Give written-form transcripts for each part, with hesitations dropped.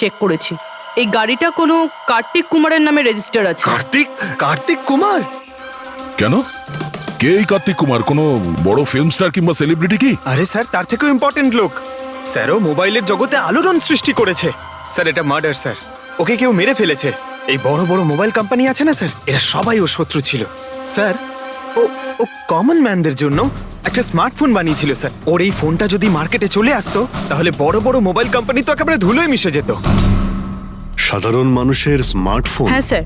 Check করেছি। এই গাড়িটা কোনো কার্তিক কুমারের নামে রেজিস্টার আছে। কার্তিক কুমার? কেন? কে এই কার্তিক কুমার? কোনো বড় ফিল্ম স্টার কিংবা সেলিব্রিটি কি? আরে স্যার, তার থেকেও ইম্পর্টেন্ট লোক। স্যারও মোবাইলের জগতে আলোড়ন সৃষ্টি করেছে। স্যার, এটা মার্ডার স্যার। ওকে কেউ মেরে ফেলেছে। এই বড় বড় মোবাইল কোম্পানি আছে না স্যার, এরা সবাই ওর শত্রু ছিল স্যার। ও ও কমন ম্যানদের জন্য একটা স্মার্টফোন বানিয়েছিল স্যার। ওর এই ফোনটা যদি মার্কেটে চলে আসতো তাহলে বড় বড় মোবাইল কোম্পানি তো একেবারে ধুলোয় মিশে যেত। সাধারণ মানুষের স্মার্টফোন? হ্যাঁ স্যার,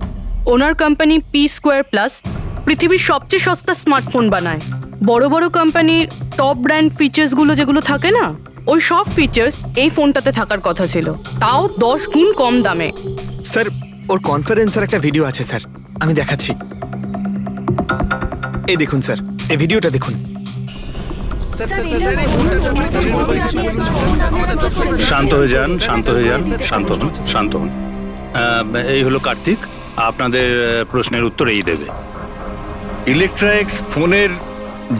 ওনার কোম্পানি পি স্কোয়ার প্লাস পৃথিবীর সবচেয়ে সস্তা স্মার্টফোন বানায়। বড় বড় কোম্পানির টপ ব্র্যান্ড ফিচার্সগুলো যেগুলো থাকে না, ওই সব ফিচার্স এই ফোনটাতে থাকার কথা ছিল, তাও 10 গুণ কম দামে। স্যার, ওর কনফারেন্সের একটা ভিডিও আছে স্যার, আমি দেখাচ্ছি। এই দেখুন স্যার, এই ভিডিওটা দেখুন। শান্ত হয়ে যান, শান্ত হয়ে যান, শান্ত হন, শান্ত হন। এই হলো কার্তিক, আপনাদের প্রশ্নের উত্তর এই দেবে। ইলেকট্রনিক্স ফোনের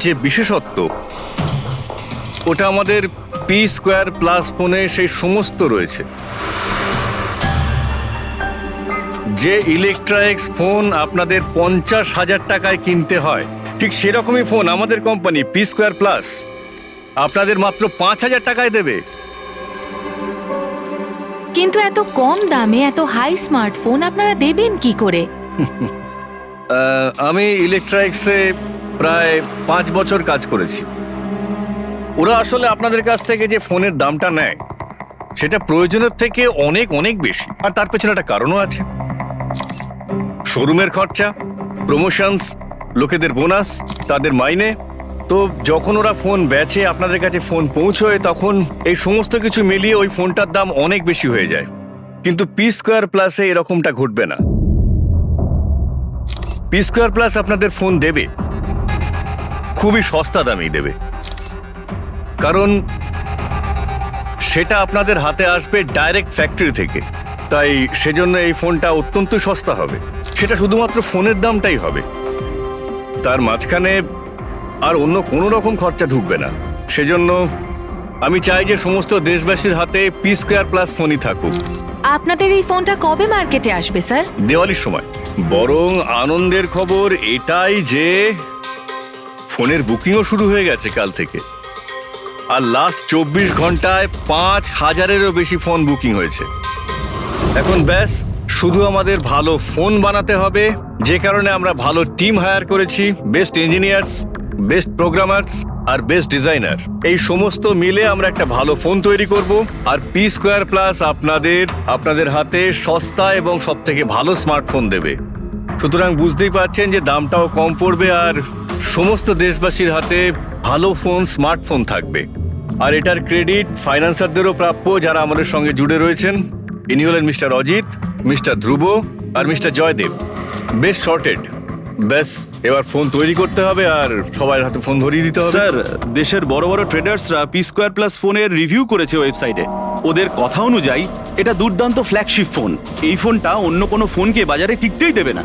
যে বিশেষত্ব, ওটা আমাদের পি স্কোয়ার প্লাস ফোনে সেই সমস্ত রয়েছে। যে ইলেকট্রনিক্স ফোন আপনাদের 50,000 টাকায় কিনতে হয়, ঠিক সেরকমই ফোন আমাদের কোম্পানি পি স্কোয়ার প্লাস আপনাদের মাত্র 5,000 টাকায় দেবে। কিন্তু এত কম দামে এত হাই স্মার্টফোন আপনারা দেবেন কি করে? আমি ইলেকট্রনিক্সে প্রায় 5 বছর কাজ করেছি। ওরা আসলে আপনাদের কাছ থেকে যে ফোনের দামটা নেয় সেটা প্রয়োজনের থেকে অনেক অনেক বেশি, আর তার পেছনে একটা কারণও আছে। শোরুমের খরচা, প্রমোশনস, লোকেদের বোনাস, তাদের মাইনে। তো যখন ওরা ফোন বেচে, আপনাদের কাছে ফোন পৌঁছয়, তখন এই সমস্ত কিছু মিলিয়ে ওই ফোনটার দাম অনেক বেশি হয়ে যায়। কিন্তু পি স্কোয়ার প্লাসে এরকমটা ঘটবে না। পি স্কোয়ার প্লাস আপনাদের ফোন দেবে খুবই সস্তা দামেই দেবে, কারণ সেটা আপনাদের হাতে আসবে ডাইরেক্ট ফ্যাক্টরি থেকে। তাই সেজন্য এই ফোনটা অত্যন্ত সস্তা হবে। সেটা শুধুমাত্র ফোনের দামটাই হবে, তার মাঝখানে আর অন্য কোনো রকম খরচা ঢুকবে না। সেজন্য আমি চাই যে সমস্ত দেশবাসীর হাতে পি স্কোয়ার প্লাস ফোনই থাকুক। আপনাদের এই ফোনটা কবে মার্কেটে আসবে স্যার? দিওয়ালির সময়। বরং আনন্দের খবর এটাই যে ফোনের বুকিংও শুরু হয়ে গেছে কাল থেকে। আর লাস্ট 24 ঘন্টায় 5,000-এরও বেশি ফোন বুকিং হয়েছে। এখন ব্যাস শুধু আমাদের ভালো ফোন বানাতে হবে, যে কারণে আমরা ভালো টিম হায়ার করেছি। বেস্ট ইঞ্জিনিয়ার্স, বেস্ট প্রোগ্রামার্স আর বেস্ট ডিজাইনার, এই সমস্ত মিলে আমরা একটা ভালো ফোন তৈরি করব। আর পি স্কোয়ার প্লাস আপনাদের হাতে সস্তা এবং সব থেকে ভালো স্মার্টফোন দেবে। সুতরাং বুঝতেই পারছেন যে দামটাও কম পড়বে আর সমস্ত দেশবাসীর হাতে ভালো ফোন, স্মার্টফোন থাকবে। আর এটার ক্রেডিট ফাইন্যান্সারদেরও প্রাপ্য, যারা আমাদের সঙ্গে জুড়ে রয়েছেন। ইনি হলেন মিস্টার অজিত, মিস্টার ধ্রুব আর মিস্টার জয়দেব। বেশ শর্টেড। ব্যাস এবার ফোন তৈরি করতে হবে আর সবার হাতে ফোন ধরিয়ে দিতে হবে। স্যার, দেশের বড় বড় ট্রেডার্সরা পি স্কোয়ার প্লাস ফোনের রিভিউ করেছে ওয়েবসাইটে। ওদের কথা অনুযায়ী এটা দুর্দান্ত ফ্ল্যাগশিপ ফোন। এই ফোনটা অন্য কোনো ফোনকে বাজারে টিকতেই দেবে না।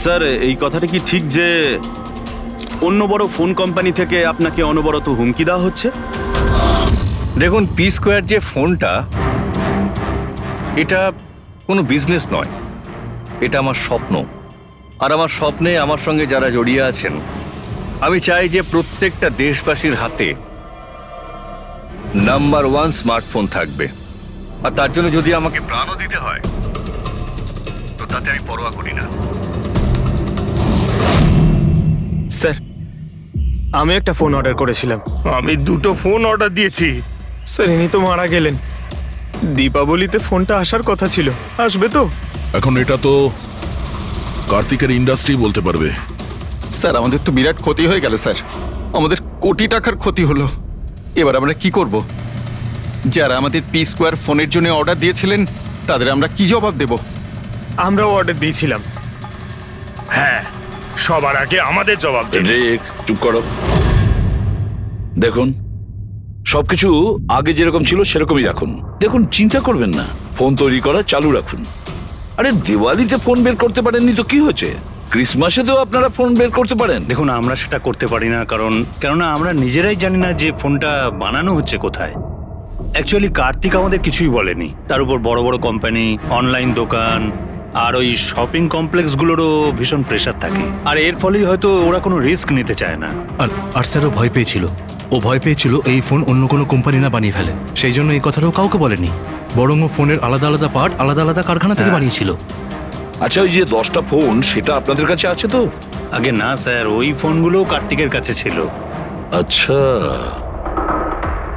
স্যার, এই কথাটা কি ঠিক যে অন্য বড় ফোন কোম্পানি থেকে আপনাকে অনবরত হুমকি দেওয়া হচ্ছে? দেখুন, পি স্কোয়ার যে ফোনটা, এটা কোনো বিজনেস নয়, এটা আমার স্বপ্ন। আর আমার স্বপ্নে আমার সঙ্গে যারা জড়িয়ে আছেন, আমি চাই যে প্রত্যেকটা দেশবাসীর হাতে নাম্বার 1 স্মার্টফোন থাকবে। আর তার জন্য যদি আমাকে প্রাণও দিতে হয়, তো তাতে আমি পরোয়া করি না। স্যার, আমি একটা ফোন অর্ডার করেছিলাম। আমি 2টো ফোন অর্ডার দিয়েছি। স্যার, ইনি তো মারা গেলেন। দীপাবলিতে ফোনটা আসার কথা ছিল, আসবে তো? এখন এটা তো কার্তিকের ইন্ডাস্ট্রি বলতে পারবে। স্যার, আমাদের তো বিরাট ক্ষতি হয়ে গেল স্যার। আমাদের কোটি টাকার ক্ষতি হলো। এবার আমরা কি করব? যারা আমাদের পি স্কোয়ার ফোনের জন্য অর্ডার দিয়েছিলেন, তাদের আমরা কি জবাব দেব? আমরাও অর্ডার দিয়েছিলাম। হ্যাঁ, সবার আগে আমাদের জবাব দিন। রিক, চুপ করো। দেখুন, সবকিছু আগে যেরকম ছিল সেরকমই রাখুন। দেখুন, চিন্তা করবেন না, ফোন তৈরি করা চালু রাখুন। আরে দিওয়ালিতে ফোন বের করতে পারেননি তো কি হয়েছে? ক্রিসমাসেতেও আপনারা ফোন বের করতে পারেন। দেখুন, আমরা সেটা করতে পারি না, কেননা আমরা নিজেরাই জানি না যে ফোনটা বানানো হচ্ছে কোথায়। অ্যাকচুয়ালি কার্তিক আমাদের কিছুই বলেনি। তার উপর বড় বড় কোম্পানি, অনলাইন দোকান আর ওই শপিং কমপ্লেক্সগুলোরও ভীষণ প্রেশার থাকে, আর এর ফলেই হয়তো ওরা কোনো রিস্ক নিতে চায় না। আর স্যারও ভয় পেয়েছিল। ও ভয় পেয়েছিল এই ফোন অন্য কোনো কোম্পানি না বানিয়ে ফেলে, সেই জন্য এই কথাটাও কাউকে বলেনি। বরং ও ফোনের আলাদা আলাদা পার্ট আলাদা আলাদা কারখানা থেকে বানিয়েছিল। আচ্ছা, ওই যে 10টা ফোন সেটা আপনাদের কাছে আছে তো? আগে না স্যার, ওই ফোনগুলো কার্তিকের কাছে ছিল। আচ্ছা,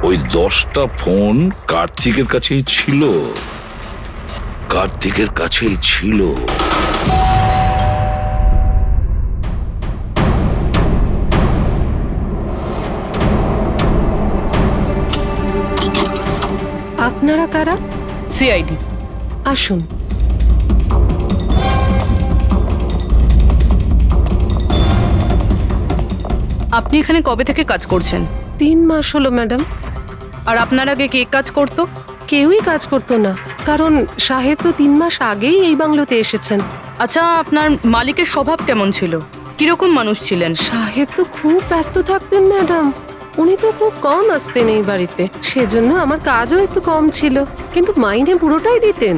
ওই 10টা ফোন কার্তিকের কাছেই ছিল। কার্তিকের কাছেই ছিল। আপনারা কারা? সিআইডি। আসুন। আপনি এখানে কবে থেকে কাজ করছেন? 3 মাস হলো ম্যাডাম। আর আপনার আগে কে কাজ করতো? কেউই কাজ করতো না, কারণ সাহেব তো 3 মাস আগেই এই বাংলোতে এসেছেন। আচ্ছা, আপনার মালিকের স্বভাব কেমন ছিল? কিরকম মানুষ ছিলেন? সাহেব তো খুব ব্যস্ত থাকতেন ম্যাডাম। উনি তো খুব কম আসতেন এই বাড়িতে, সেজন্য আমার কাজও একটু কম ছিল, কিন্তু মাইনে পুরোটাই দিতেন।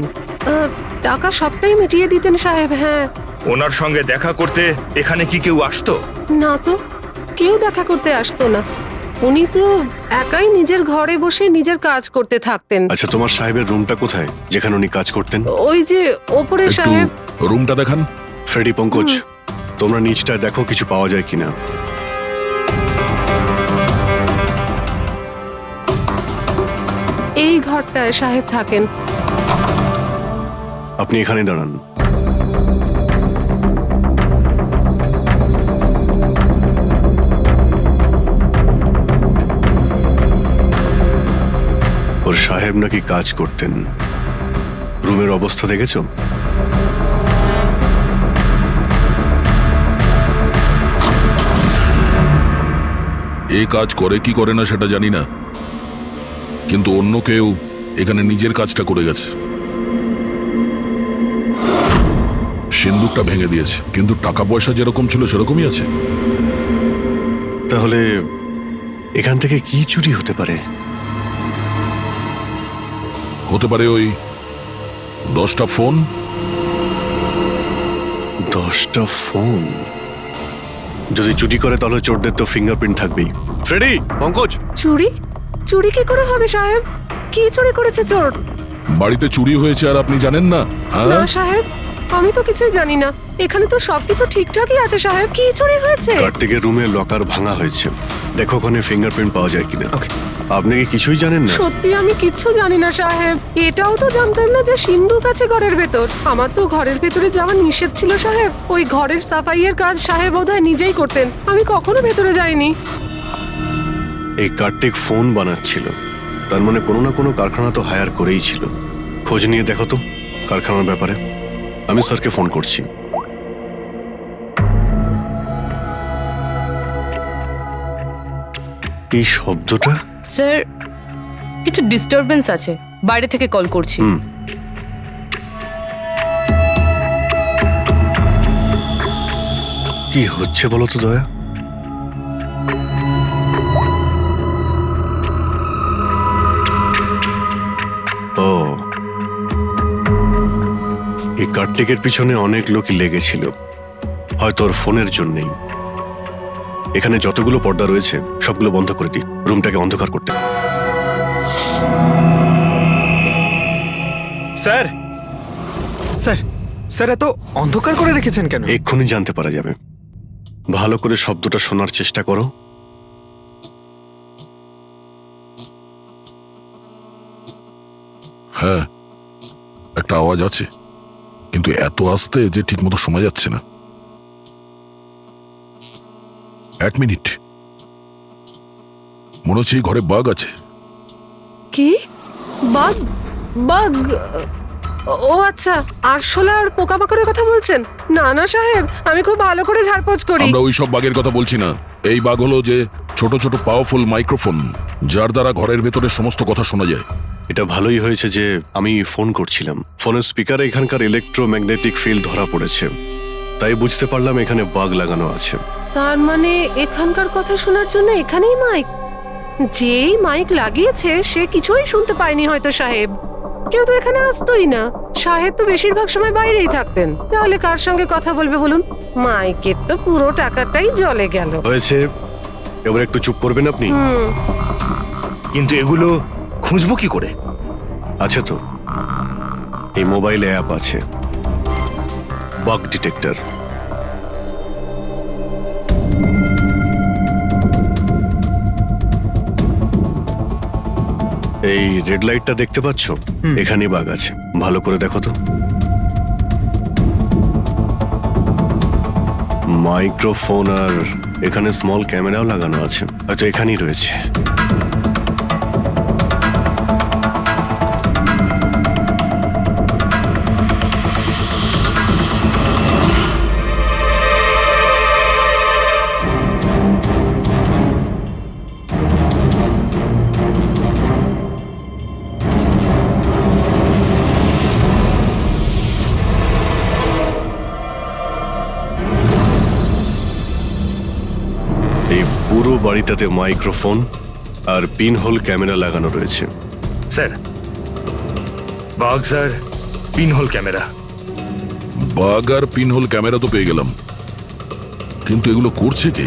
টাকা সবটাই মিটিয়ে দিতেন সাহেব। হ্যাঁ। ওনার সঙ্গে দেখা করতে এখানে কি কেউ আসতো? না তো, কেউ দেখা করতে আসতো না। উনি তো একাই নিজের ঘরে বসে নিজের কাজ করতে থাকতেন। আচ্ছা, তোমার সাহেবের রুমটা কোথায় যেখানে উনি কাজ করতেন? ওই যে ওপরে একটু সাহেব। রুমটা দেখান। ফ্রেডি, পঙ্কজ, তোমরা নিচটায় দেখো কিছু পাওয়া যায় কিনা। এই ঘরটায় সাহেব থাকেন। আপনি এখানে দাঁড়ান। ওর সাহেব নাকি কাজ করতেন। রুমের অবস্থা দেখেছো? এই কাজ করে কি করে না সেটা জানি না, কিন্তু অন্য কেউ এখানে নিজের কাজটা করে গেছে। সিন্দুকটা ভেঙে দিয়েছে, কিন্তু টাকা পয়সা যেরকম ছিল সেরকমই আছে। তাহলে এখান থেকে কি চুরি হতে পারে? হতে পারে ওই 10টা ফোন। 10টা ফোন যদি চুরি করে তাহলে চোরদের তো ফিঙ্গারপ্রিন্ট থাকবেই। ফ্রেডি, পঙ্কজ। চুরি? চুরি কি করে হবে সাহেব? কি চুরি করেছে চোর? বাড়িতে চুরি হয়েছে আর আপনি জানেন না? না সাহেব, আমি তো কিছুই জানি না। এখানে তো সবকিছু ঠিকঠাকই আছে সাহেব। কি চুরি হয়েছে? কার্তিকের রুমে লকার ভাঙা হয়েছে, দেখো ওখানে ফিঙ্গারপ্রিন্ট পাওয়া যায় কিনা। ওকে। আপনি কি কিছুই জানেন না? সত্যি আমি কিচ্ছু জানি না সাহেব। এটাও তো জানতাম না যে সিন্ধুক আছে ঘরের ভেতর। আমার তো ঘরের ভেতরে যাওয়া নিষেধ ছিল সাহেব। ওই ঘরের সাফাইয়ের কাজ সাহেব বোধহয় নিজেই করতেন, আমি কখনো ভেতরে যাইনি। এই কার্তিক ফোন বানাচ্ছিল, তার মানে কোনো না কোনো কারখানা তো হায়ার করেই ছিল। খোঁজ নিয়ে দেখো তো কারখানার ব্যাপারে। আমি স্যারকে ফোন করছি। এই শব্দটা? স্যার, কিছু ডিস্টারবেন্স আছে, বাইরে থেকে কল করছি। কি হচ্ছে বলো তো দয়া? ও, এই কার্তিকের পিছনে অনেক লোকই লেগেছিল, হয়তো ওর ফোনের জন্যই। এখানে যতগুলো পর্দা রয়েছে সবগুলো বন্ধ করে দিই, রুমটাকে অন্ধকার করতে। স্যার, স্যার, স্যার, এত অন্ধকার করে রেখেছেন কেন? এক্ষুনি জানতে পারা যাবে। ভালো করে শব্দটা শোনার চেষ্টা করো। হ্যাঁ, একটা আওয়াজ আছে, কিন্তু এত আস্তে যে ঠিক মতো শোনা যাচ্ছে না। 1 মিনিট, মনে হচ্ছে এই ঘরে বাঘ আছে। কি? বাঘ? বাঘ? ও আচ্ছা, আরশোলা আর পোকামাকড়ের কথা বলছেন? না না সাহেব, আমি খুব ভালো করে ঝাড়পোছ করি। আমরা ওই সব বাঘের কথা বলছি না। এই বাঘ হলো যে ছোট ছোট পাওয়ারফুল মাইক্রোফোন, যার দ্বারা ঘরের ভেতরে সমস্ত কথা শোনা যায়। এটা ভালোই হয়েছে যে আমি ফোন করছিলাম। ফোনের স্পিকারে এখানকার ইলেকট্রোম্যাগনেটিক ফিল্ড ধরা পড়েছে, তাই বুঝতে পারলাম এখানে বাগ লাগানো আছে। তার মানে এখানকার কথা শোনার জন্য এখানেই মাইক? যেই মাইক লাগিয়েছে সে কিছুই শুনতে পায়নি হয়তো সাহেব। কেউ তো এখানে আসতোই না, সাহেব তো বেশিরভাগ সময় বাইরেই থাকতেন। তাহলে কার সঙ্গে কথা বলবে বলুন? মাইকের তো পুরো টাকাটাই জলে গেল। হয়েছে, এবার একটু চুপ করবেন আপনি? কিন্তু এগুলো খুঁজবো কি করে? আছে তো, এই মোবাইলে অ্যাপ আছে, বাগ ডিটেক্টর। এই রেড লাইটটা দেখতে পাচ্ছ? এখানেই বাগ আছে, ভালো করে দেখো তো। মাইক্রোফোন আর এখানে স্মল ক্যামেরাও লাগানো আছে, হয়তো এখানেই রয়েছে। এই পুরো বাড়িটাতে মাইক্রোফোন আর পিনহোল ক্যামেরা লাগানো রয়েছে। স্যার, বাঘ স্যার, পিনহোল ক্যামেরা। বাগ আর পিনহোল ক্যামেরা তো পেয়ে গেলাম, কিন্তু এগুলো করছে কে?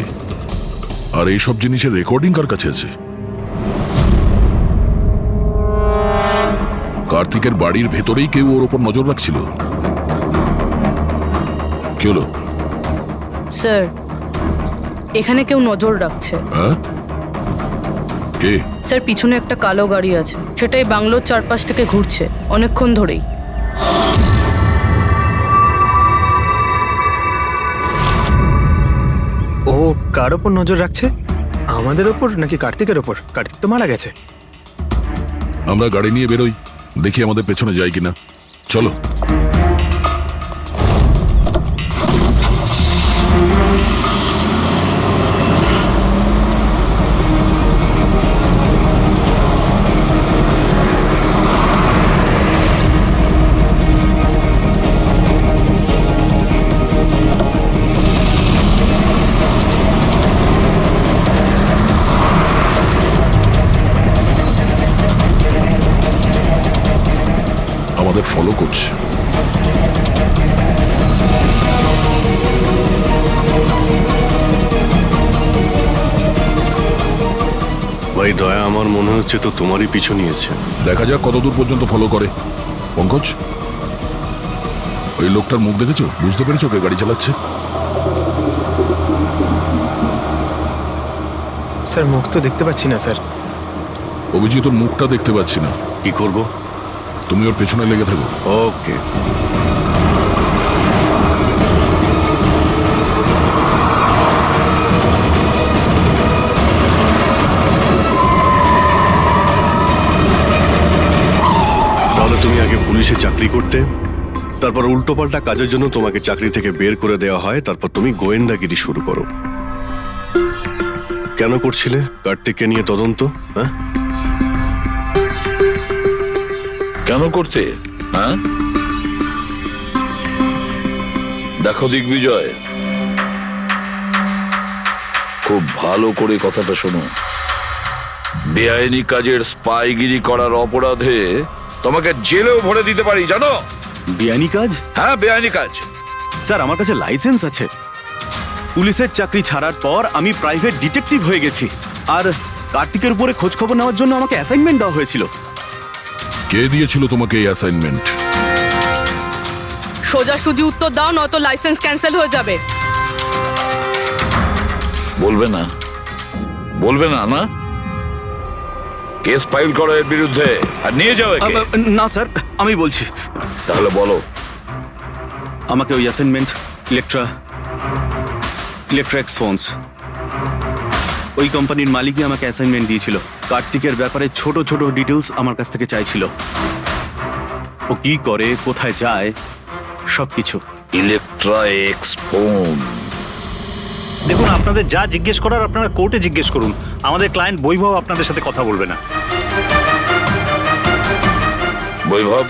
আর এইসব জিনিসের রেকর্ডিং কার কাছে আছে? কার্তিকের বাড়ির ভেতরেই কেউ ওর ওপর নজর রাখছিল। কি হলো? স্যার, এখানে কেউ নজর রাখছে। হ্যাঁ, কে? স্যার, পিছনে একটা কালো গাড়ি আছে, সেটাই বাংলোর চারপাশ থেকে ঘুরছে অনেকক্ষণ ধরেই। ও কার ওপর নজর রাখছে? আমাদের ওপর নাকি কার্তিকের ওপর? কার্তিক তো মারা গেছে। আমরা গাড়ি নিয়ে বেরোই, দেখি আমাদের পেছনে যায় কিনা। চলো। আমাদের ফলো করছে। ভাই দয়া, আমার মনে হচ্ছে তো তোমারই পিছু নিয়েছে। দেখা যাক কতদূর পর্যন্ত ফলো করে। পঙ্কজ, ওই লোকটার মুখ দেখেছো? বুঝতে পেরেছো কে গাড়ি চালাচ্ছে? স্যার, মুখ তো দেখতে পাচ্ছি না স্যার। অভিজিৎ, ওর মুখটা দেখতে পাচ্ছি না। কি করব? তুমি ওর পেছনে লেগে থাকো। ওকে। তাহলে তুমি আগে পুলিশে চাকরি করতে, তারপর উল্টোপাল্টা কাজের জন্য তোমাকে চাকরি থেকে বের করে দেওয়া হয়, তারপর তুমি গোয়েন্দাগিরি শুরু করো। কেন করছিলে কার্তিককে নিয়ে তদন্ত? হ্যাঁ, কেন করতে? হ্যাঁ, দেখো দিগ্বিজয়, খুব ভালো করে কথাটা শোনো। বেআইনি কাজের স্পাইগিরি করার অপরাধে তোমাকে জেলেও ভরে দিতে পারি, জানো? বেআইনি কাজ? হ্যাঁ, বেআইনি কাজ। স্যার, আমার কাছে লাইসেন্স আছে। পুলিশের চাকরি ছাড়ার পর আমি প্রাইভেট ডিটেকটিভ হয়ে গেছি, আর কার্তিকের উপরে খোঁজ খবর নেওয়ার জন্য আমাকে অ্যাসাইনমেন্ট দেওয়া হয়েছিল। কে দিয়েছিল তোমাকে এই অ্যাসাইনমেন্ট? সোজাসুজি উত্তর দাও, নয়তো লাইসেন্স ক্যান্সেল হয়ে যাবে। বলবে না? বলবে না? না, কেস ফাইল করো এর বিরুদ্ধে আর নিয়ে যাও একে। না স্যার, আমি বলছি। তাহলে বলো। আমাকে ওই অ্যাসাইনমেন্ট ইলেকট্রিক্স ফোনস, ওই কোম্পানির মালিকই আমাকে অ্যাসাইনমেন্ট দিয়েছিল। কার্তিকের ব্যাপারে ছোট ছোট ডিটেলস আমার কাছ থেকে চাইছিল। ও কি করে, কোথায় যায়, সবকিছু। Electrics phone. দেখুন, আপনাদের যা জিজ্ঞেস করার আপনারা কোর্টে জিজ্ঞেস করুন। আমাদের ক্লায়েন্ট বৈভব আপনাদের সাথে কথা বলবে না। বৈভব,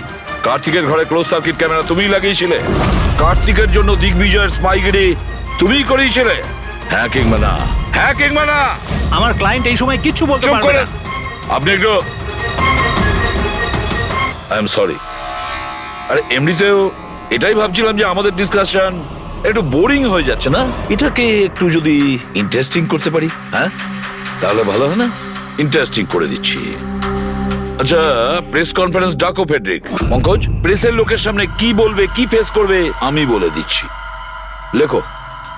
কার্তিকের ঘরে ক্লোজ সার্কিট ক্যামেরা তুমিই লাগিয়েছিলে? কার্তিকের জন্য দিগ্বিজয়ের স্পাইগিরি তুমিই করিয়েছিলে? হ্যাঁ কিংবা না? হ্যাঁ কিংবা না? আমার ক্লায়েন্ট এই সময় কিচ্ছু বলতে চুপ পারবে করেন না। আপনি একটু আই এম সরি। আরে এমনিতেও এটাই ভাবছিলাম যে আমাদের ডিসকাশন একটু বোরিং হয়ে যাচ্ছে না, এটাকে একটু যদি ইন্টারেস্টিং করতে পারি, হ্যাঁ তাহলে ভালো হয় না? ইন্টারেস্টিং করে দিচ্ছি। আচ্ছা, প্রেস কনফারেন্স ডাকো ফেডরিক। পঙ্কজ, প্রেসের লোকের সামনে কি বলবে, কি ফেস করবে আমি বলে দিচ্ছি। লেখো,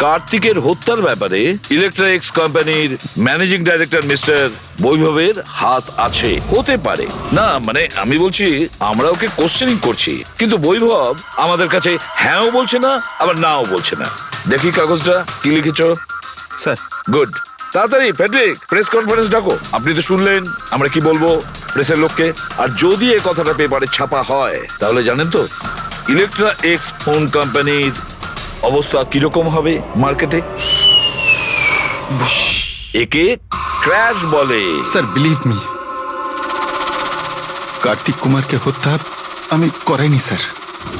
কার্তিকের হত্যার ব্যাপারে ইলেকট্রনিক্স কোম্পানির ম্যানেজিং ডাইরেক্টর মিস্টার বৈভবের হাত আছে। হতে পারে না, মানে আমি বলছি আমরা ওকে কোশ্চেনিং করছি, কিন্তু বৈভব আমাদের কাছে হ্যাঁও বলছে না আবার নাও বলছে না। দেখি কাগজটা কি লিখেছো। স্যার গুড, তাড়াতাড়ি ফেডরিক প্রেস কনফারেন্স ডাকো। আপনি তো শুনলেন আমরা কি বলবো প্রেসের লোককে। আর যদি এই কথাটা পেপারে ছাপা হয় তাহলে জানেন তো ইলেকট্রা এক্স ফোন কোম্পানির অবস্থা কিরকম হবে মার্কেটে। একে ক্র্যাশ বলে। স্যার বিলিভ মি, কার্তিক কুমারকে হত্যা আমি করাইনি স্যার।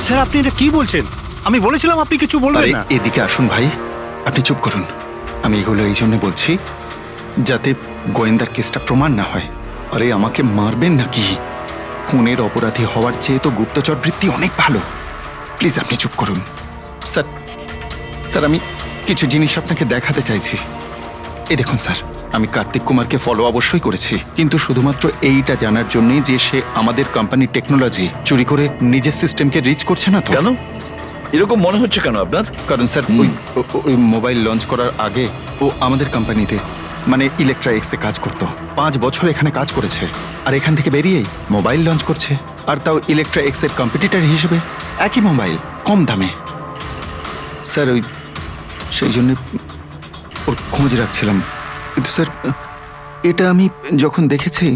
স্যার আপনি এটা কি বলছেন? আমি বলেছিলাম আপনি কিছু বলবেন আরে না। এদিকে আসুন ভাই, আপনি চুপ করুন। আমি এগুলো এই জন্য বলছি যাতে গোয়েন্দার কেসটা প্রমাণ না হয়। আরে আমাকে মারবেন নাকি? খুনের অপরাধী হওয়ার চেয়ে তো গুপ্তচর বৃত্তি অনেক ভালো। প্লিজ আপনি চুপ করুন। স্যার স্যার আমি কিছু জিনিস আপনাকে দেখাতে চাইছি। এই দেখুন স্যার, আমি কার্তিক কুমারকে ফলো অবশ্যই করেছি, কিন্তু শুধুমাত্র এইটা জানার জন্যই যে সে আমাদের কোম্পানির টেকনোলজি চুরি করে নিজের সিস্টেমকে রিচ করছে না তো। কেন এরকম মনে হচ্ছে কেন আপনার? কারণ স্যার ওই মোবাইল লঞ্চ করার আগে ও আমাদের কোম্পানিতে মানে ইলেকট্রা এক্সে কাজ করতো। 5 বছর এখানে কাজ করেছে, আর এখান থেকে বেরিয়েই মোবাইল লঞ্চ করছে, আর তাও ইলেকট্রা এক্সের কম্পিটিটর হিসেবে। একই মোবাইল, কম দামে। স্যার ওই সেই জন্য ওর খোঁজ রাখছিলাম, কিন্তু স্যার এটা আমি যখন দেখেছি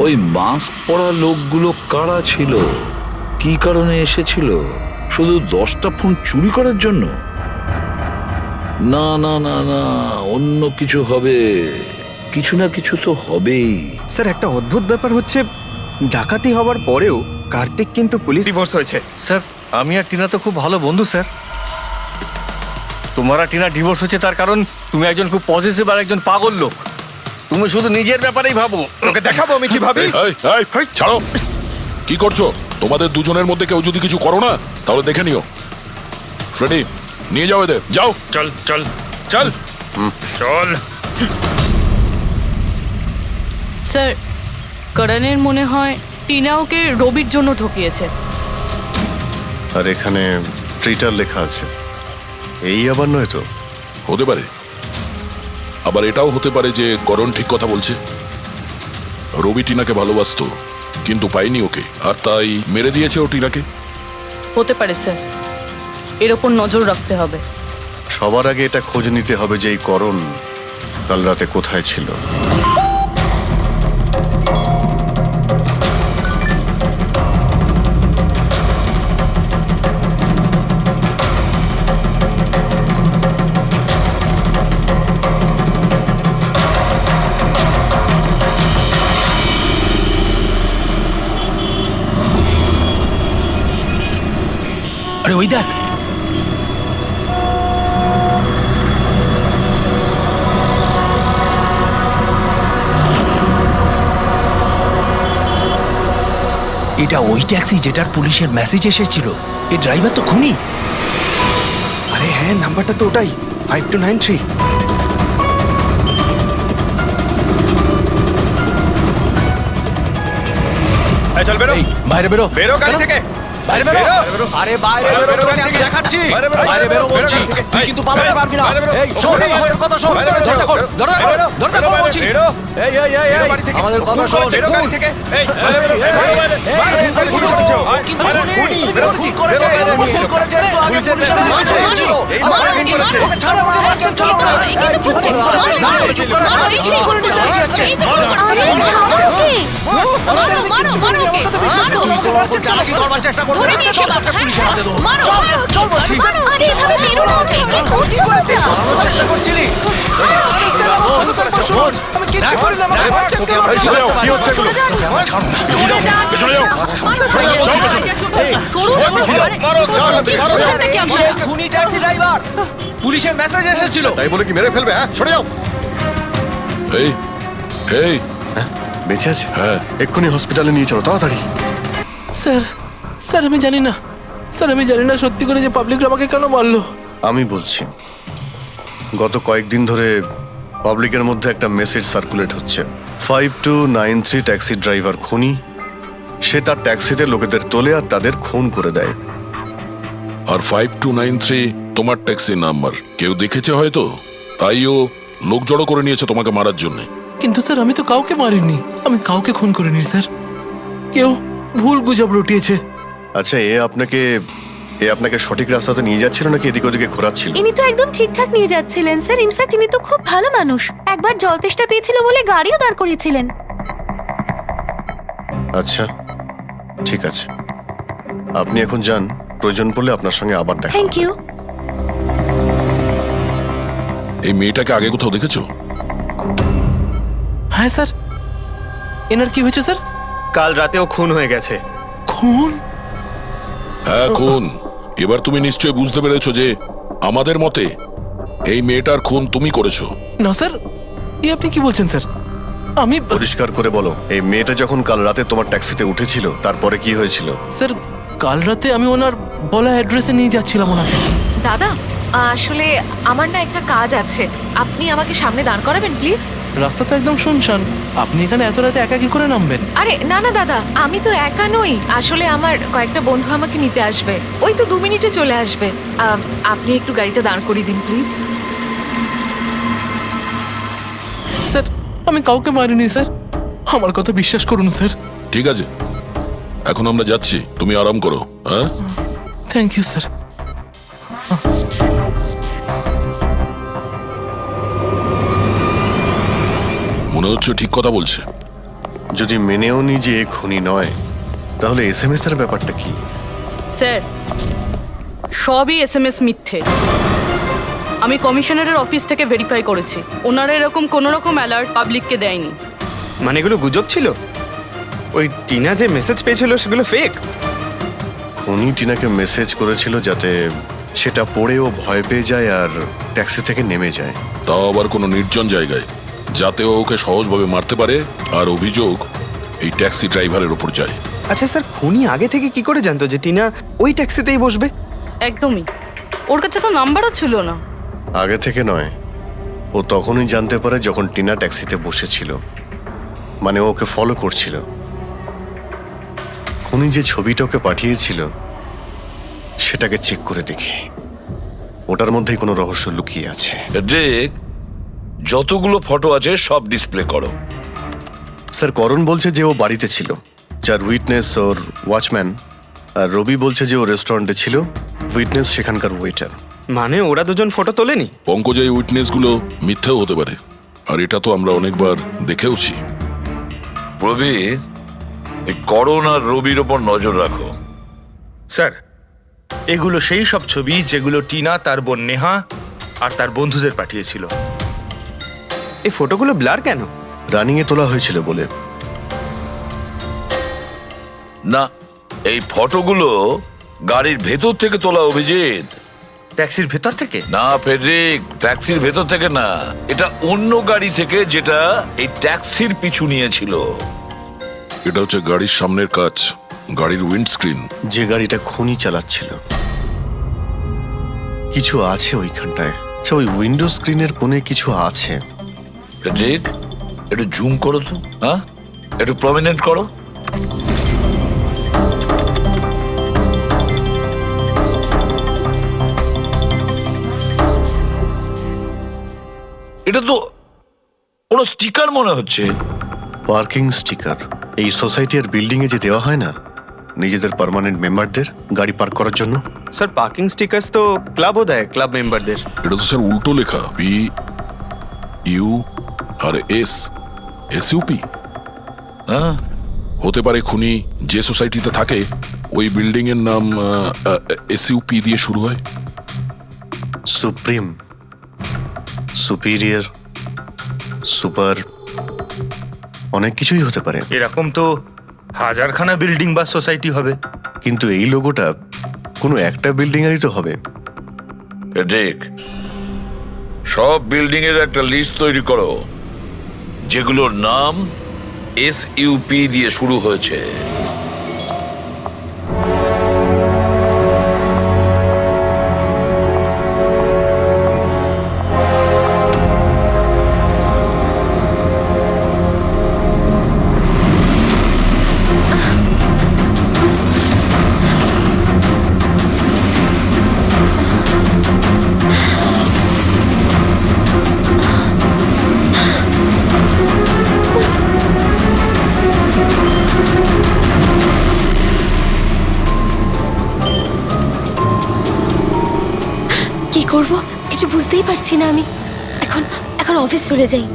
ওই মাস্ক পরা লোকগুলো কারা ছিল, কি কারণে এসেছিল? শুধু 10টা ফোন চুরি করার জন্য? না না না না, অন্য কিছু হবে, কিছু না কিছু তো হবেই। স্যার একটা অদ্ভুত ব্যাপার হচ্ছে, ডাকাতি হওয়ার পরেও কার্তিক কিন্তু পুলিশ ডিভোর্স হয়েছে। স্যার আমি আর টিনা তো খুব ভালো বন্ধু স্যার। তোমার আর টিনা ডিভোর্স হচ্ছে তার কারণ তুমি একজন খুব পজিটিভ আর একজন পাগল লোক। তুমি শুধু নিজের ব্যাপারেই ভাবো। ওকে দেখাবো আমি কি ভাবি। ছাড়ো, কি করছো? তোমাদের দুজনের মধ্যে কেউ যদি কিছু করো না তাহলে দেখে নিও। ফ্রেডি, নিয়ে যাও এদের, যাও। চল চল চল চল। স্যার, করণের মনে হয় টিনা ওকে রবির জন্য ঠকিয়েছে। আর এখানে ট্রিটার লেখা আছে, এই আবার নয় তো? হতে পারে, আবার এটাও হতে পারে যে করণ ঠিক কথা বলছে। রবি টিনাকে ভালোবাসতো কিন্তু পাইনি ওকে, আর তাই মেরে দিয়েছে ও টিনাকে। হতে পারে স্যার, এর ওপর নজর রাখতে হবে। সবার আগে এটা খোঁজ নিতে হবে যে এই করণ কাল রাতে কোথায় ছিল। আরে ওই দেখ, এটা ওই ট্যাক্সি যেটার পুলিশের মেসেজ এসেছিল। এই ড্রাইভার তো খুনি। আরে হ্যাঁ, নাম্বারটা তো ওটাই, 5293। চল বেরো, বাইরে বেরো। বেরো গাড়ি থেকে। বাইরে বেরো আরে বাইরে বেরো তোকে আমি দেখাচ্ছি বাইরে বেরো বলছি তুই কিন্তু পালাতে পারবি না এই শোন আমাদের কথা শোন দরজা খোল দরজা খোল বলছি এই আমাদের কথা শোন গাড়ি থেকে এই কি করেছে ভুল করেছে রে আগে ওকে ছাড়ো আমার চলো পুলিশের মেসেজ এসেছিল তাই বলে কি মেরে ফেলবে? হ্যাঁ, সরে যাও। এই এই বেঁচে আছে? হ্যাঁ। এক্ষুনি হসপিটালে নিয়ে চলো তাড়াতাড়ি। স্যার আমি জানি না সত্যি করে যে পাবলিকরা আমাকে কেন মারলো। আমি বলছি, গত কয়েকদিন ধরে পাবলিকের মধ্যে একটা মেসেজ সার্কুলেট হচ্ছে। 5293 ট্যাক্সি ড্রাইভার খুনি, সে তার ট্যাক্সিতে লোকেদের তোলে আর তাদের খুন করে দেয়। আর 5293 তোমার ট্যাক্সি নাম্বার কেউ দেখেছে হয়তো, তাইও লোক জড়ো করে নিয়েছে তোমাকে মারার জন্য। কিন্তু স্যার আমি তো কাউকে মারিনি, আমি কাউকে খুন করিনি স্যার, কেউ ভুল গুজব রটিয়েছে। আচ্ছা, এ আপনাকে সঠিক রাস্তাতে নিয়ে যাচ্ছিল নাকি এদিকে ওদিকে ঘোরাচ্ছিল? ইনি তো একদম ঠিকঠাক নিয়ে যাচ্ছিলেন স্যার। ইনফ্যাক্ট ইনি তো খুব ভালো মানুষ, একবার জল তেষ্টা পেয়েছিল বলে গাড়িও দাঁড় করিয়েছিলেন। আচ্ছা ঠিক আছে, আপনি এখন যান, প্রয়োজন পড়লে আপনার সঙ্গে আবার দেখা থ্যাংক ইউ। এই মেয়েটাকে আগে কোথাও দেখেছো? হ্যাঁ স্যার। এনার কি হয়েছে স্যার? কাল রাতেও খুন হয়ে গেছে। খুন? হ্যাঁ খুন। এবার তুমি নিশ্চয়ই বুঝতে পেরেছো যে আমাদের মতে এই মেয়েটার খুন তুমি করেছো। না স্যার, আপনি কি বলছেন স্যার? আমি পরিষ্কার করে বলো, এই মেয়েটা যখন কাল রাতে তোমার ট্যাক্সিতে উঠেছিল তারপরে কি হয়েছিল? স্যার কাল রাতে আমি ওনার বলা অ্যাড্রেসে নিয়ে যাচ্ছিলাম ওনাকে। দাদা আসলে আমার না একটা কাজ আছে, আপনি আমাকে সামনে দাঁড় করাবেন প্লিজ। রাস্তা তো একদম শুনশান, আপনি এখানে এত রাতে একা কি করে নামবেন? আরে না না দাদা, আমি তো একা নই, আসলে আমার কয়েকটা বন্ধু আমাকে নিতে আসবে, ওই তো 2 মিনিটে চলে আসবে। আপনি একটু গাড়িটা দাঁড় করিয়ে দিন প্লিজ। স্যার আমি কাউকে মারিনি স্যার, আমার কথা বিশ্বাস করুন স্যার। ঠিক আছে, এখন আমরা যাচ্ছি, তুমি আরাম করো। হ্যাঁ থ্যাংক ইউ স্যার। মনে হচ্ছে ঠিক কথা বলছে। যদি মেনেও নি যে এ খুনি নয়, তাহলে SMS এর ব্যাপারটা কি? স্যার সবই SMS মিথ্যে। আমি কমিশনারের অফিস থেকে ভেরিফাই করেছি, ওনারা এরকম কোনো রকম অ্যালার্ট পাবলিককে দেয়নি। মানে এগুলো গুজব ছিল? ওই টিনা যে মেসেজ পেয়েছিল সেগুলো ফেক? খুনি টিনাকে মেসেজ করেছিল যাতে সেটা পড়েও ভয় পেয়ে যায় আর ট্যাক্সি থেকে নেমে যায়। তাও আবার কোনো নির্জন জায়গায়, যাতে ও ওকে সহজভাবে মারতে পারে, আর অভিযোগ এই ট্যাক্সি ড্রাইভারের উপর যায়। আচ্ছা স্যার, খুনি আগে থেকে কি করে জানতো যে টিনা ওই ট্যাক্সিতেই বসবে? একদমই, ওর কাছে তো নাম্বারও ছিল না। আগে থেকে নয়, ও তখনই জানতে পারে যখন টিনা ট্যাক্সিতে বসেছিল, মানে ও ওকে ফলো করছিল। খুনি যে ছবিটা ওকে পাঠিয়েছিল সেটাকে চেক করে দেখি, ওটার মধ্যেই কোনো রহস্য লুকিয়ে আছে। যতগুলো ফটো আছে সব ডিসপ্লে করো। স্যার, করণ বলছে যে ও বাড়িতে ছিল, যার উইটনেস ওর ওয়াচম্যান, আর রবি বলছে যে ও রেস্টুরেন্টে ছিল, উইটনেস সেখানকার ওয়েটার। মানে ওরা দুজন ফটো তোলেনি? পঙ্কজ, এই উইটনেসগুলো মিথ্যেও হতে পারে, আর এটা তো আমরা অনেকবার দেখেওছি। রবি, এই করণ আর রবির ওপর নজর রাখো। স্যার, এগুলো সেই সব ছবি যেগুলো টিনা তার বোন নেহা আর তার বন্ধুদের পাঠিয়েছিল। এই ফটোগুলো ব্লার কেন? রানিং এ তোলা হয়েছিল বলে। না, এই ফটোগুলো গাড়ির ভেতর থেকে তোলা। অভিজিৎ, ট্যাক্সির ভেতর থেকে? না ফেডরিক, ট্যাক্সির ভেতর থেকে না, এটা অন্য গাড়ি থেকে যেটা এই ট্যাক্সির পিছু নিয়েছিল। এটা হচ্ছে গাড়ির সামনের কাচ, গাড়ির উইন্ডস্ক্রিন। যে গাড়িটা খুনি চালাচ্ছিল, কিছু আছে ওইখানটায়। আচ্ছা, ওই উইন্ডো স্ক্রিনের কোণে কিছু আছে। ফেডরিক, একটু জুম করো তো, হ্যাঁ একটু প্রমিনেন্ট করো। তো কোনো স্টিকার মনে হচ্ছে। পার্কিং স্টিকার এই সোসাইটি আর বিল্ডিং এ যে দেওয়া হয় না নিজেদের পার্মানেন্ট মেম্বারদের গাড়ি পার্ক করার জন্য। স্যার পার্কিং স্টিকার্স তো ক্লাবও দেয় ক্লাব মেম্বারদের। এটা তো স্যার উল্টো লেখা, P U R S, SUP. হ্যাঁ, হতে পারে খুনি যে সোসাইটিতে থাকে ওই বিল্ডিং এর নাম এসইউপি দিয়ে শুরু হয়। সুপ্রিম, সুপিরিয়র, সুপার, অনেক কিছুই হতে পারে। এরকম তো হাজারখানা বিল্ডিং বা সোসাইটি হবে। কিন্তু এই লোগোটা কোনো একটা বিল্ডিং এরই তো হবে। দেখ, সব বিল্ডিং এর একটা লিস্ট তৈরি করো যেগুলোর নাম এসইউপি দিয়ে শুরু হয়েছে। কি করব কিছু বুঝতেই পারছি না আমি। এখন এখন অফিস চলে যাই।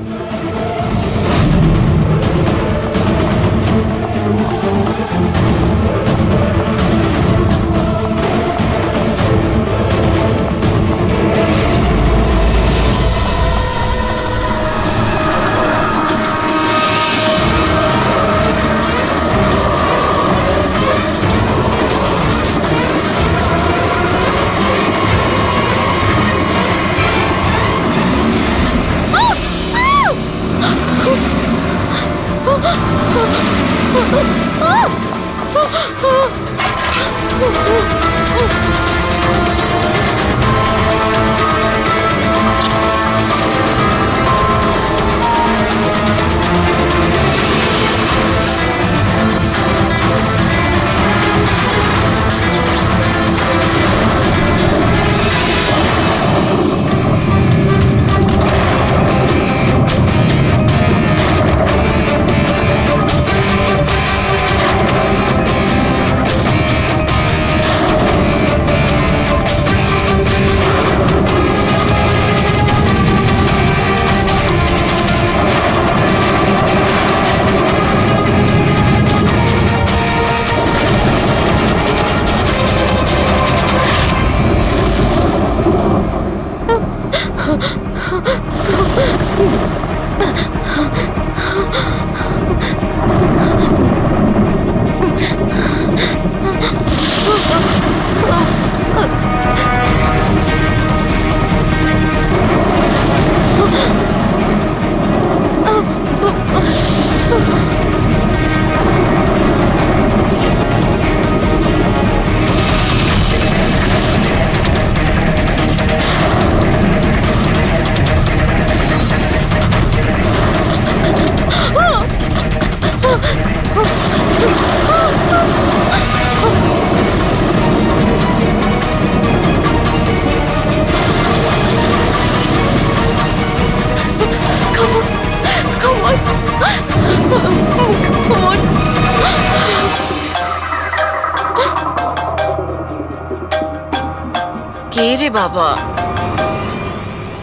কে রে বাবা?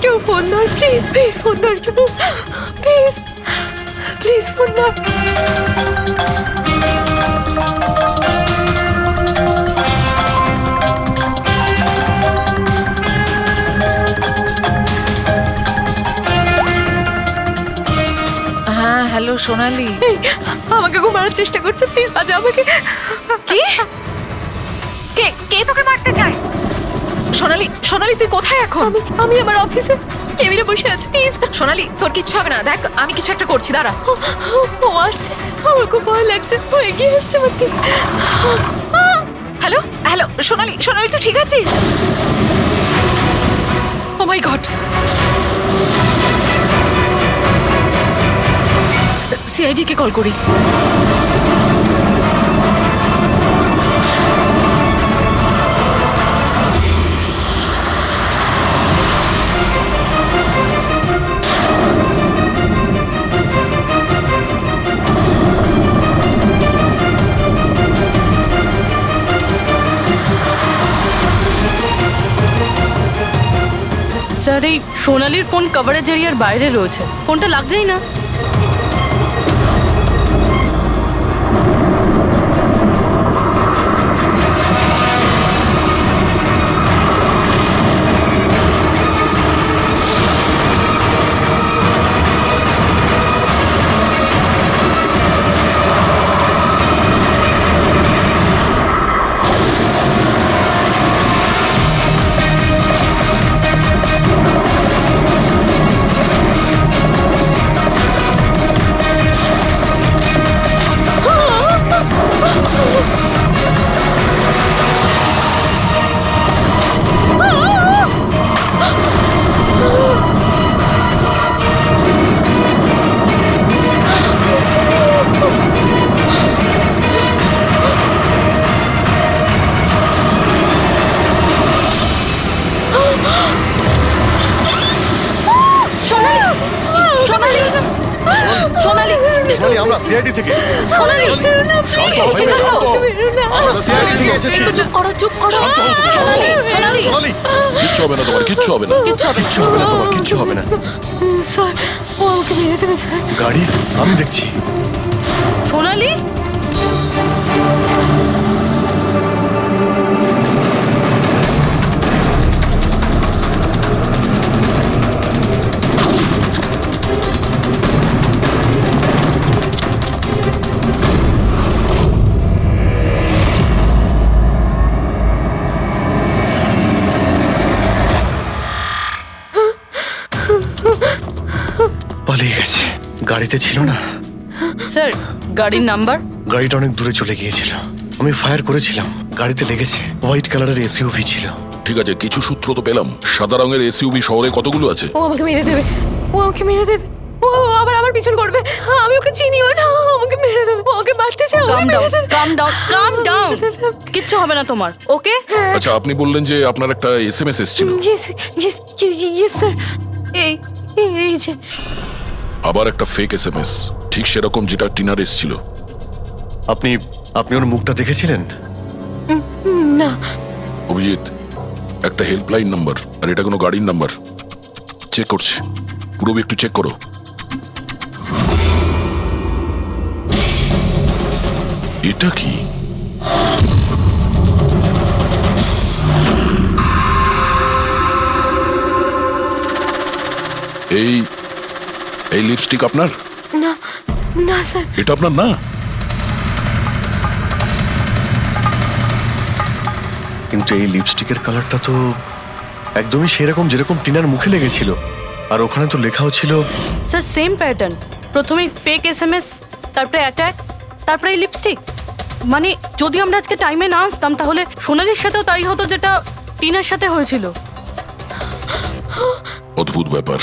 কেউ ফোন ধর প্লিজ, প্লিজ ফোন ধর কেউ, প্লিজ প্লিজ ফোন ধর। হ্যাঁ হ্যালো সোনালি। আমাকে খুব মারার চেষ্টা করছে, প্লিজ বাজা আমাকে। কি? কে কে তোকে মারতে চায়? সোনালি, সোনালি তুই কোথায় এখন? আমি আমার অফিসে কেবিনে বসে আছি, প্লিজ। সোনালি তোর কিচ্ছু হবে না, দেখ আমি কিছু একটা করছি, দাঁড়া। ও আসছে, আমার খুব ভয় লাগছে, ও এগিয়ে আসছে আমার দিকে। হ্যালো হ্যালো সোনালি, সোনালি তুই ঠিক আছিস? ও মাই গড, সিআইডি কে কল করি। স্যার এই সোনালির ফোন কভারেজ এরিয়ার বাইরে রয়েছে, ফোনটা লাগছেই না। সোনালি, আমরা সিআইডি থেকে এসেছি। চুপ করো, চুপ করো। সোনালি, সোনালি, কিচ্ছু হবে না তোমার, কিচ্ছু হবে না। কিচ্ছু হবে না তোমার, কিচ্ছু হবে না। স্যার ও আমাকে মেরে দেবে স্যার। গাড়ি আমি দেখছি। সোনালি, পালিয়ে গেছে, গাড়িতে ছিল না। স্যার গাড়ির নাম্বার? গাড়িটা অনেক দূরে চলে গিয়েছিল, আমি ফায়ার করেছিলাম, গাড়িতে লেগেছে। হোয়াইট কালারের এসইউভি ছিল। ঠিক আছে, কিছু সূত্র তো পেলাম। সাদা রঙের এসইউভি শহরে কতগুলো আছে? ও আমাকে মেরে দেবে, ও আমাকে মেরে দেবে, ও আবার আমার পিছন করবে। আমি ওকে চিনিও না, ও আমাকে মেরে দেবে, ও ওকে মারতে চাও। কাম ডাউন, কাম ডাউন, কাম ডাউন। কিচ্ছু হবে না তোমার, ওকে? আচ্ছা, আপনি বললেন যে আপনার একটা এসএমএস এসেছিল। Yes sir. এই যে আবার একটা ফেক এসএমএস, ঠিক সেরকম যেটা টিনার এসেছিল। আপনি ওর মুখটা দেখেছিলেন? না। অভিজিৎ, একটা হেল্পলাইন নাম্বার, আর এটা কোনো গাড়ির নাম্বার। চেক করছি, পুরো একটু চেক করো। এটা কি? এই লিপস্টিক আপনার? না না স্যার। এটা আপনার না? কিন্তু এই লিপস্টিকের কালারটা তো একদমই সেরকম যেরকম টিনার মুখে লেগেছিল, আর ওখানে তো লেখাও ছিল। স্যার সেম প্যাটার্ন, প্রথমে ফেক এসএমএস, তারপরে অ্যাটাক, তারপরে এই লিপস্টিক। মানে যদি আমরা আজকে টাইমে না আসতাম তাহলে সোনালির সাথেও তাই হতো যেটা টিনার সাথে হয়েছিল। অদ্ভুত ব্যাপার।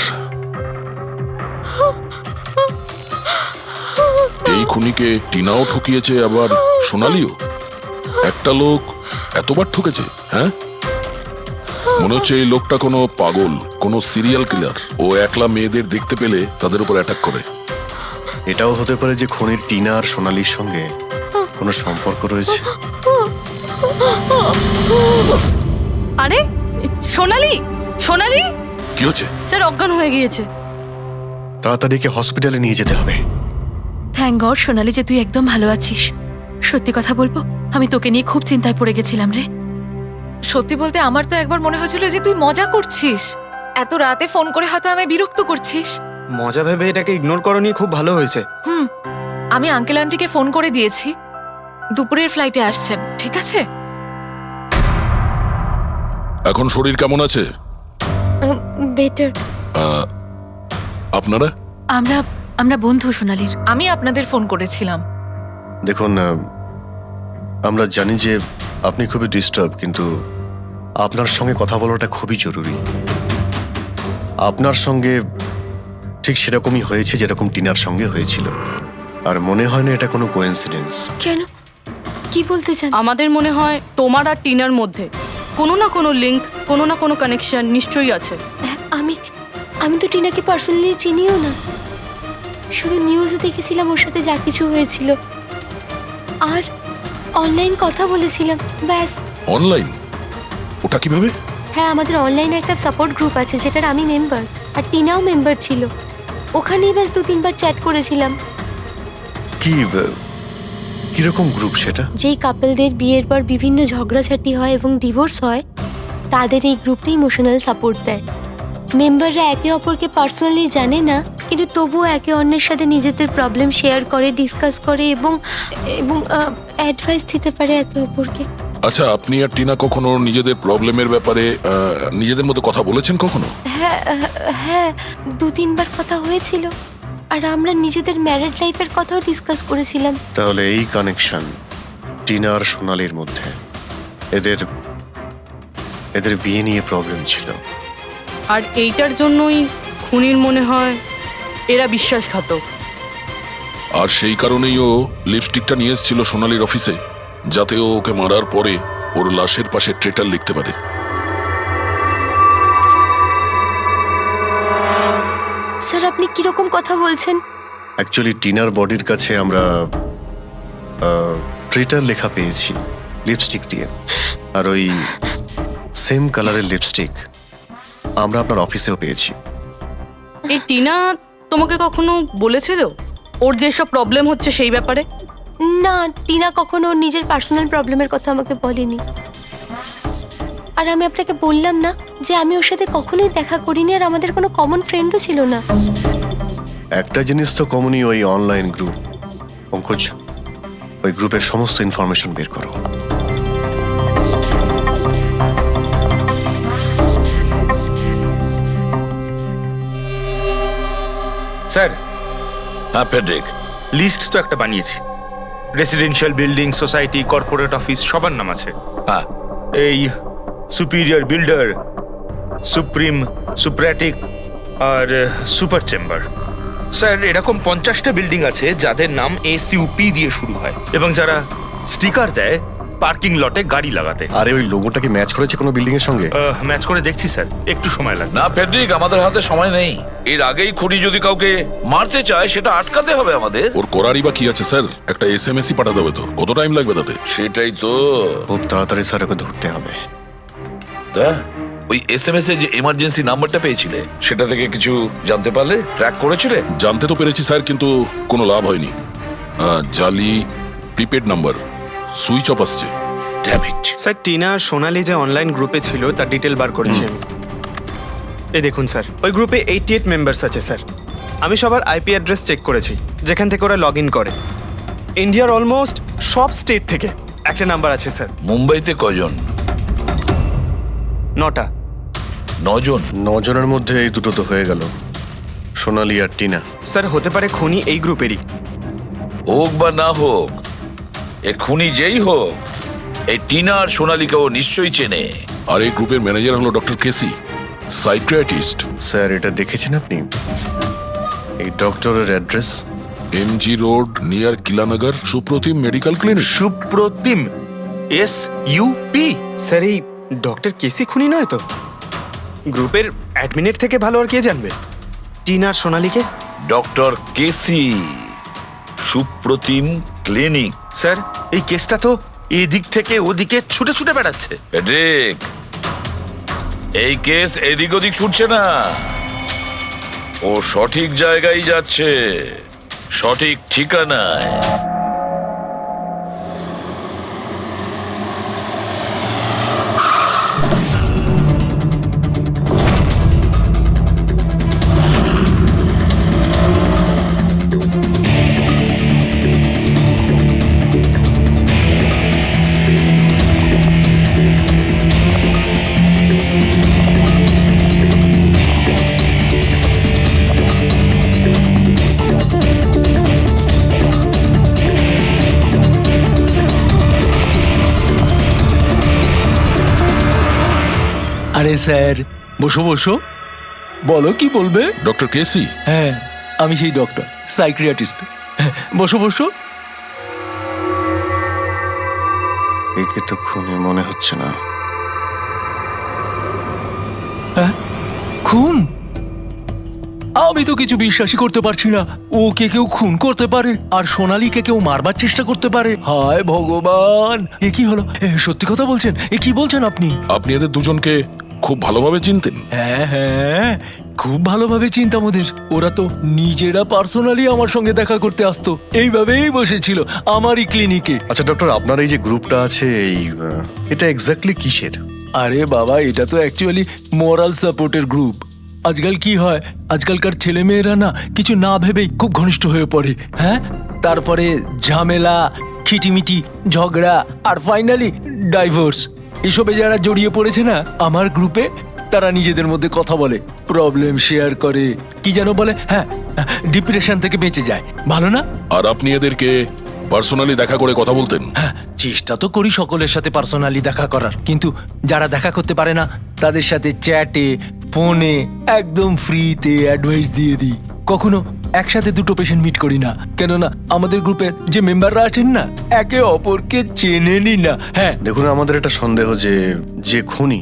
এই খুনিকে টিনাও ঠকিয়েছে, আবার সোনালিও। একটা লোক এতবার ঠকেছে, হ্যাঁ? মনে হচ্ছে এই লোকটা কোনো পাগল, কোনো সিরিয়াল কিলার। ও একলা মেয়েদের দেখতে পেলে তাদের উপর অ্যাটাক করে। এটাও হতে পারে যে খুনির টিনা আর সোনালির সঙ্গে কোনো সম্পর্ক রয়েছে। আরে সোনালি, সোনালি কি হচ্ছে? স্যার অজ্ঞান হয়ে গিয়েছে। তাড়াতাড়ি একে হসপিটালে নিয়ে যেতে হবে। থ্যাংক গড সোনালি যে তুই একদম ভালো আছিস। সত্যি কথা বলবো, আমি তোকে নিয়ে খুব চিন্তায় পড়ে গেছিলাম রে। সত্যি বলতে আমার তো একবার মনে হয়েছিল যে তুই মজা করছিস, এত রাতে ফোন করে হয়তো আমায় বিরক্ত করছিস। মজা ভেবে এটাকে ইগনোর করনি, খুব ভালো হয়েছে। আমি আঙ্কেল আন্টিকে ফোন করে দিয়েছি, দুপুরের ফ্লাইটে আসছেন, ঠিক আছে? এখন শরীর কেমন আছে? বেটার। আপনারা? আমরা বন্ধু সোনালির। আমি আপনাদের ফোন করেছিলাম। দেখুন, আমরা জানি যে আপনি খুবই ডিস্টার্ব, কিন্তু আপনার সঙ্গে কথা বলাটা খুবই জরুরি। আপনার সঙ্গে ঠিক সেরকমই হয়েছে যেরকম টিনার সঙ্গে হয়েছিল, আর মনে হয় না এটা কোনো কোইন্সিডেন্স। কেন, কি বলতে চান? আমাদের মনে হয় তোমার আর টিনার মধ্যে কোনো না কোনো লিংক, কোনো না কোনো কানেকশন নিশ্চয়ই আছে। আমি তো টিনাকে পার্সোনালি চিনিও না, শুধু নিউজে দেখেছিলাম ওর সাথে যা কিছু হয়েছিল, আর অনলাইন কথা বলেছিলাম, ব্যাস। অনলাইন? ওটা কিভাবে? হ্যাঁ, আমাদের অনলাইনে একটা সাপোর্ট গ্রুপ আছে যেটার আমি মেম্বার, আর টিনাও মেম্বার ছিল। ওখানেই ব্যাস 2-3 বার চ্যাট করেছিলাম। কিরকম গ্রুপ সেটা? যেই কাপলদের বিয়ের পর বিভিন্ন ঝগড়াঝাটি হয় এবং ডিভোর্স হয়, তাদের এই গ্রুপটা ইমোশনাল সাপোর্ট দেয়। মেম্বাররা একে অপরকে পার্সোনালি জানে না, কিন্তু তবুও একে অন্যের সাথে নিজেদের প্রবলেম শেয়ার করে, ডিসকাস করে এবং এবং অ্যাডভাইস দিতে পারে একে অপরকে। আচ্ছা, আপনি আর টিনা কখনো নিজেদের প্রবলেমের ব্যাপারে নিজেদের মধ্যে কথা বলেছেন কখনো? হ্যাঁ হ্যাঁ, 2-3 বার কথা হয়েছিল, আর আমরা নিজেদের ম্যারিড লাইফের কথাও ডিসকাস করেছিলাম। তাহলে এই কানেকশন টিনা আর সোনালির মধ্যে, এদের বিয়ে নিয়ে প্রবলেম ছিল। আর এইটার জন্যই খুনির মনে হয় এরা বিশ্বাসঘাতক। আর সেই কারণেই ও লিপস্টিকটা নিয়ে এসেছিল সোনালির অফিসে, যাতে ও ওকে মারার পরে ওর লাশের পাশে ট্রেটার লিখতে পারে। স্যার, আপনি কিরকম কথা বলছেন? অ্যাকচুয়ালি টিনার বডির কাছে আমরা ট্রেটার লেখা পেয়েছি লিপস্টিক দিয়ে, আর ওই সেম কালারের লিপস্টিক আমরা আপনার অফিসেও পেয়েছি। এই টিনা তোমাকে কখনো বলেছিল ওর যেসব প্রবলেম হচ্ছে সেই ব্যাপারে? না, টিনা কখনো ওর নিজের পার্সোনাল প্রবলেমের কথা আমাকে বলেনি। আর আমি আপনাকে বললাম না যে আমি ওর সাথে কখনোই দেখা করিনি, আর আমাদের কোনো কমন ফ্রেন্ডও ছিল না। একটা জিনিস তো কমনই, ওই অনলাইন গ্রুপ। পঙ্কজ, ওই গ্রুপের সমস্ত ইনফরমেশন বের করো। স্যার, হ্যাঁ ফেডরিক, লিস্ট তো একটা বানিয়েছি। Residential building, society, corporate office সবার নাম আছে। হ্যাঁ এই সুপিরিয়র বিল্ডার, সুপ্রিম, সুপ্রাটিক আর সুপার চেম্বার। স্যার, এরকম 50টা বিল্ডিং আছে যাদের নাম SUP দিয়ে শুরু হয়, এবং যারা স্টিকার দেয় পার্কিং লটে গাড়ি লাগাতে। আরে ওই লোগোটা কি ম্যাচ করেছে কোনো বিল্ডিং এর সঙ্গে? ম্যাচ করে দেখছি স্যার, একটু সময় লাগবে। না ফেডরিক, আমাদের হাতে সময় নেই। এর আগেই খুনি যদি কাউকে মারতে চায় সেটা আটকাতে হবে আমাদের। ওর করারই বা কি আছে স্যার? একটা SMS পাঠাতে হবে তো, কত টাইম লাগবে তাতে? সেটাই তো। খুব তাড়াতাড়ি স্যার ওকে ধরতে হবে। তা ওই SMS এর যে এমার্জেন্সি নাম্বারটা পেয়েছিলে, সেটা থেকে কিছু জানতে পারলে? ট্র্যাক করেছিলে? জানতে তো পেরেছি স্যার, কিন্তু কোনো লাভ হয়নি। জালি প্রিপেড নাম্বার, সুইচ অফ আসছে। স্যার, টিনা আর সোনালি যে অনলাইন গ্রুপে ছিল তার ডিটেল বার করেছি আমি। এই দেখুন স্যার, ওই গ্রুপে 88 মেম্বার্স আছে স্যার। আমি সবার IP অ্যাড্রেস চেক করেছি যেখান থেকে ওরা লগ ইন করে। ইন্ডিয়ার অলমোস্ট সব স্টেট থেকে একটা নাম্বার আছে স্যার। মুম্বাইতে কজন? 9টা। 9 জন? 9 জনের মধ্যে এই দুটো তো হয়ে গেল, সোনালি আর টিনা। স্যার, হতে পারে খুনি এই গ্রুপেরই। হোক বা না হোক, এ খুনি যেই হোক, এই টিনা আর সোনালিকে ও নিশ্চয়ই চেনে। আর এই গ্রুপের ম্যানেজার হলো ডক্টর কেসি, সাইকিয়াট্রিস্ট। স্যার, এটা দেখেছেন আপনি? এই ডক্টরের address MG road near Kilanagar, Supratim medical clinic. Supratim, SUP? Sir, এই ডক্টর কেসি খুনি নয় তো? গ্রুপের অ্যাডমিনের থেকে ভালো আর কে জানবে টিনা আর সোনালিকে? ডক্টর কেসি, সুপ্রতিম ক্লিনিক। স্যার, এই কেসটা তো এদিক থেকে ওদিকে ছুটে ছুটে বেড়াচ্ছে। ফেডরিক, এই কেস এদিক ওদিক ছুটছে না, ও সঠিক জায়গায় যাচ্ছে, সঠিক ঠিকানায়। আরে স্যার, বসো বসো, বলো কি বলবে। ডক্টর কেসি? হ্যাঁ, আমি সেই ডক্টর, সাইকিয়াট্রিস্ট। বসো বসো। একে তো খুনি মনে হচ্ছে না। খুন? আমি তো কিছু বিশ্বাসই করতে পারছি না। ওকে কেউ খুন করতে পারে, আর সোনালীকে কেউ মারবার চেষ্টা করতে পারে? হায় ভগবান, এ কি হলো? সত্যি কথা বলছেন? এ কি বলছেন আপনি? আপনি এদের দুজনকে খুব ভালোভাবে চিনতেন? হ্যাঁ হ্যাঁ, খুব ভালোভাবে চিনতাম ওদের। ওরা তো নিজেরা পার্সোনালি আমার সঙ্গে দেখা করতে আসতো, এইভাবেই বসেছিল আমারই ক্লিনিকে। আচ্ছা ডক্টর, আপনার এই যে গ্রুপটা আছে এটা এক্স্যাক্টলি কিসের? আরে বাবা, এটা তো অ্যাকচুয়ালি মোরাল সাপোর্টের গ্রুপ। আজকাল কি হয়, আজকালকার ছেলে মেয়েরা না কিছু না ভেবেই খুব ঘনিষ্ঠ হয়ে পড়ে। হ্যাঁ, তারপরে ঝামেলা, খিটিমিটি, ঝগড়া আর ফাইনালি ডাইভোর্স, এসবে যারা জড়িয়ে পড়েছে না আমার গ্রুপে, তারা নিজেদের মধ্যে কথা বলে, প্রবলেম শেয়ার করে, কি যেন বলে, হ্যাঁ, ডিপ্রেশন থেকে বেঁচে যায়। ভালো না? আর আপনি এদেরকে পার্সোনালি দেখা করে কথা বলতেন? হ্যাঁ, চেষ্টা তো করি সকলের সাথে পার্সোনালি দেখা করার, কিন্তু যারা দেখা করতে পারে না তাদের সাথে চ্যাটে, ফোনে একদম ফ্রিতে অ্যাডভাইস দিয়ে দিই। কখনো একসাথে দুটো পেশেন্ট মিট করি না, কেননা আমাদের গ্রুপের যে মেম্বাররা আছেন না একে অপরকে চেনেনি না। হ্যাঁ, দেখুন, আমাদের একটা সন্দেহ যে খুনি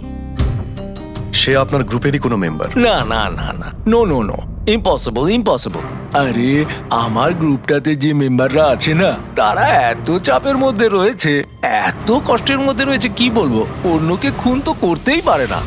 সে আপনার গ্রুপেরই কোনো মেম্বার। না না না না, no no no, impossible impossible. আরে আমার গ্রুপটাতে যে মেম্বাররা আছে না তারা এত চাপের মধ্যে রয়েছে, এত কষ্টের মধ্যে রয়েছে, কি বলবো, অন্যকে খুন তো করতেই পারে না।